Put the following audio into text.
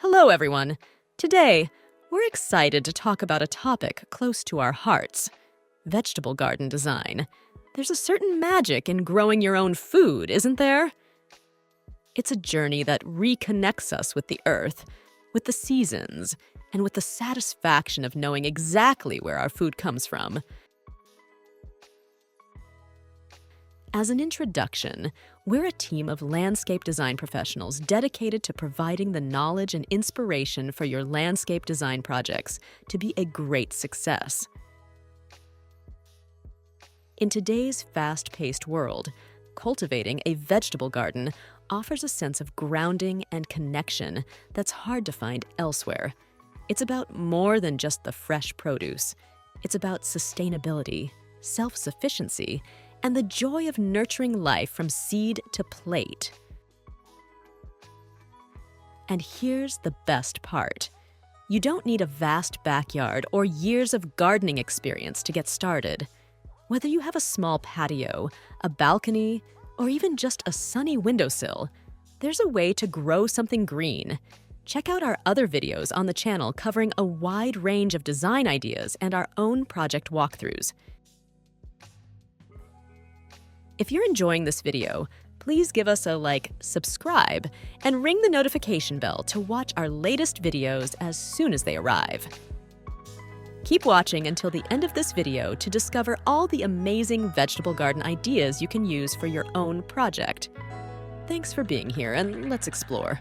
Hello, everyone. Today, we're excited to talk about a topic close to our hearts: vegetable garden design. There's a certain magic in growing your own food, isn't there? It's a journey that reconnects us with the earth, with the seasons, and with the satisfaction of knowing exactly where our food comes from. As an introduction, we're a team of landscape design professionals dedicated to providing the knowledge and inspiration for your landscape design projects to be a great success. In today's fast-paced world, cultivating a vegetable garden offers a sense of grounding and connection that's hard to find elsewhere. It's about more than just the fresh produce. It's about sustainability, self-sufficiency, and the joy of nurturing life from seed to plate. And here's the best part. You don't need a vast backyard or years of gardening experience to get started. Whether you have a small patio, a balcony, or even just a sunny windowsill, there's a way to grow something green. Check out our other videos on the channel covering a wide range of design ideas and our own project walkthroughs. If you're enjoying this video, please give us a like, subscribe, and ring the notification bell to watch our latest videos as soon as they arrive. Keep watching until the end of this video to discover all the amazing vegetable garden ideas you can use for your own project. Thanks for being here, and let's explore.